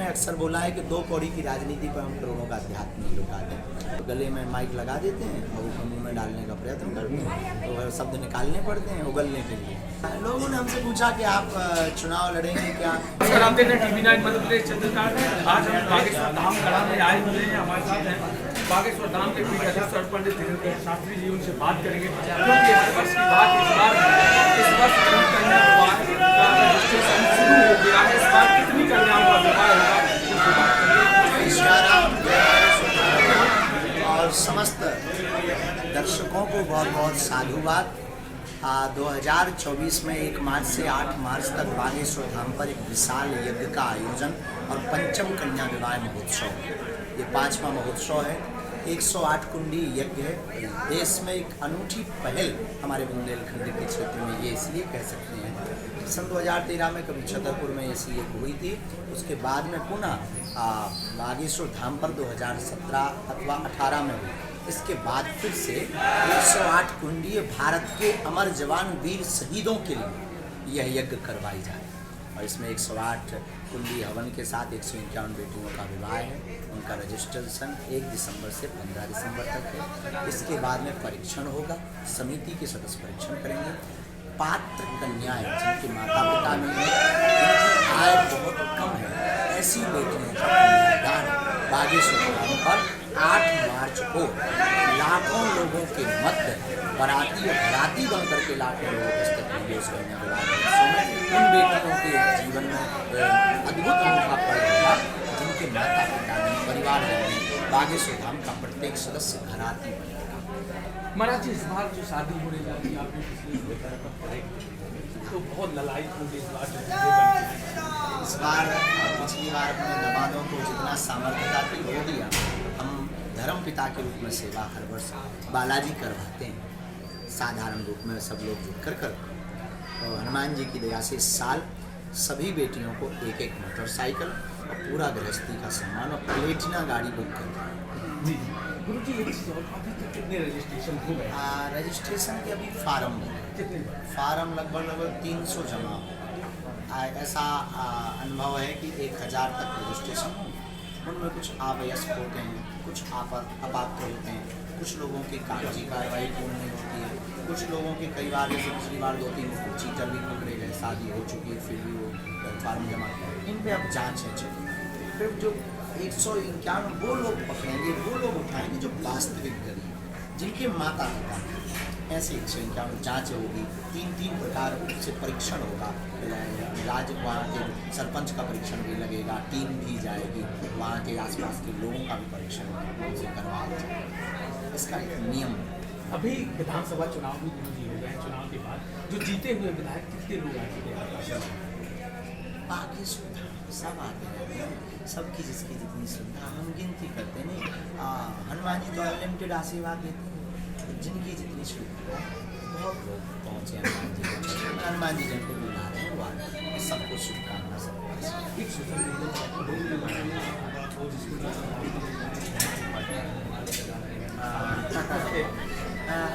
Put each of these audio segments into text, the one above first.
अक्सर बोला है कि 2 कौड़ी की राजनीति पर हम करोड़ों का अध्यात्म नहीं लुटा दें। तो गले में माइक लगा देते हैं और ऊपर मुँह में डालने का प्रयत्न करते हैं, तो वह शब्द निकालने पड़ते हैं उगलने के लिए। लोगों ने हमसे पूछा कि आप चुनाव लड़ेंगे क्या? सर, आप देख रहे हैं TV9 मध्य प्रदेश चंद्रकांत। आज हम बागेश्वर धाम कला में आए हुए हैं, हमारे साथ हैं बागेश्वर धाम के पीठ अधीश्वर पंडित धीरेन्द्र शास्त्री जी। उनसे बात करेंगे क्योंकि हर वर्ष की बात इस वर्ष कन्या विवाह का रजिस्ट्रेशन शुरू हो गया है। इस बार कितनी कन्याओं का विवाह होगा उसकी बात करेंगे। और समस्त दर्शकों को बहुत बहुत साधुवाद। 2024 में 1 मार्च से 8 मार्च तक बागेश्वर धाम पर एक विशाल यज्ञ का आयोजन और पंचम कन्या विवाह महोत्सव, ये 5वां महोत्सव है। 108 कुंडी यज्ञ है। देश में एक अनूठी पहल हमारे बुंदेलखंड के क्षेत्र में, ये इसलिए कह सकते हैं। सन 2013 में कभी छतरपुर में ऐसी यज्ञ हुई थी, उसके बाद में पुनः बागेश्वर धाम पर 2017 अथवा 18 में हुई। इसके बाद फिर से 108 कुंडी भारत के अमर जवान वीर शहीदों के लिए यह यज्ञ करवाई जाए और इसमें 108 कुंडी हवन के साथ 151 बेटियों का विवाह है। उनका रजिस्ट्रेशन 1 दिसंबर से 15 दिसंबर तक है। इसके बाद में परीक्षण होगा, समिति के सदस्य परीक्षण करेंगे। पात्र कन्याएं जिनके माता पिता नहीं है, जिनकी आय बहुत कम है, ऐसी बेटियों का कन्यादान बागेश्वर धाम पर 8 मार्च को लाखों लोगों के मध्य बराती और घराती बनकर के लाखों लोगों के स्तर कन्या विवाह में उन बेटियों के जीवन में अद्भुत अनुभव पड़ेगा जिनके माता पिता नहीं, परिवार नहीं। बागेश्वर धाम का प्रत्येक सदस्य घराती बनेगा। महाराज जी, इस बार जो शादी होने जा रही है आपने पिछले तो बहुत ललायत होगी इस बार इस बार पिछली बार अपने दमादों को जितना सामर्थ्य था कि हो दिया। हम धर्म पिता के रूप में सेवा हर वर्ष बालाजी करवाते हैं, साधारण रूप में सब लोग जुट कर तो हनुमान जी की दया से इस साल सभी बेटियों को 1-1 मोटरसाइकिल और पूरा गृहस्थी का सामान और प्लेटिना गाड़ी बुक करते हैं। गुरु जी, अभी तक कितने रजिस्ट्रेशन हो गए? रजिस्ट्रेशन के अभी फार्म फार्म लगभग 300 जमा हो। ऐसा अनुभव है कि 1000 तक रजिस्ट्रेशन हो। उनमें कुछ अवयस्क होते हैं, कुछ अपात्र होते हैं, कुछ लोगों की कागजी कार्रवाई पूर्ण नहीं होती है, कुछ लोगों के कई बार जैसे पिछली बार 2-3 चीटर भी पकड़े गए, शादी हो चुकी है फिर भी वो फार्म जमा, इन पे अब जाँच है चली। फिर जो 151 वो लोग पकड़ेंगे, वो लोग उठाएंगे जो वास्तविक गरीब जिनके माता पिता ऐसे 151 जाँच होगी। 3 प्रकार से परीक्षण होगा। राज्य वहाँ के सरपंच का परीक्षण भी लगेगा, टीम भी जाएगी, वहाँ के आसपास के लोगों का भी परीक्षण उनसे करवाया जाएगा। इसका एक नियम। अभी विधानसभा चुनाव भी गुरु जी हो गए। चुनाव के बाद जो जीते हुए विधायक कितने लोग आए? बाकी सुविधा सब आते हैं, सबकी जिसकी जितनी सुविधा हम गिनती करते नहीं। हनुमान जी तो अनलिमिटेड आशीर्वाद देते हैं, जिनकी जितनी सुविधा बहुत लोग पहुँचे हनुमान जी जिनको बुला रहे हैं वो सबको शुभकामना सब।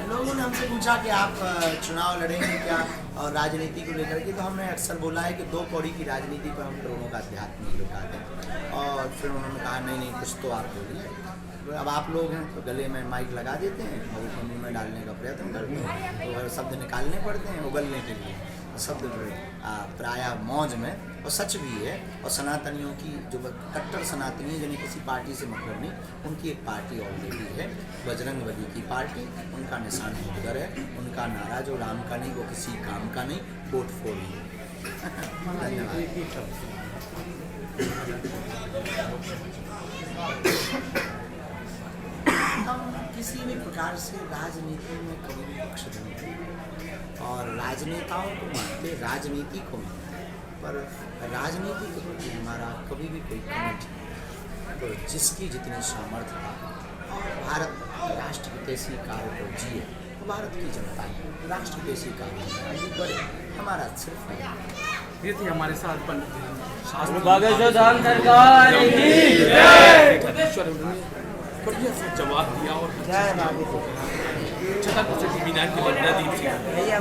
लोगों ने हमसे पूछा कि आप चुनाव लड़ेंगे क्या और राजनीति को लेकर के, तो हमने अक्सर बोला है कि 2 कौड़ी की राजनीति पर हम करोड़ों का अध्यात्म नहीं लुटा दें। और फिर उन्होंने कहा नहीं कुछ तो आप बोलिए। अब आप लोग हैं तो गले में माइक लगा देते हैं और ऊपर मुँह में डालने का प्रयत्न करते हैं, तो वह शब्द निकालने पड़ते हैं उगलने के लिए। शब्द प्रायः मौज में, और सच भी है। और सनातनियों की जो कट्टर सनातनी जिन्हें किसी पार्टी से मतलब नहीं, उनकी एक पार्टी ऑलरेडी है, बजरंगबली की पार्टी। उनका निशान उधर है, उनका नारा जो राम का नहीं वो किसी काम का नहीं, वोट फोड़ हम किसी भी प्रकार से राजनीति में कभी भी पक्ष नहीं और राजनेताओं को मानते, राजनीति को मानते, पर राजनीति के प्रति हमारा कभी भी कोई कमिट नहीं। तो जिसकी जितनी सामर्थ्य था और भारत राष्ट्रहितैषी कार्य को जिए, तो भारत की जनता राष्ट्रहितैषी कार्य करे, हमारा सिर्फ ये थी हमारे साथ पंडित बागेश्वर धाम सरकार बढ़िया से जवाब दिया और छतरपुर से TV9 के लिए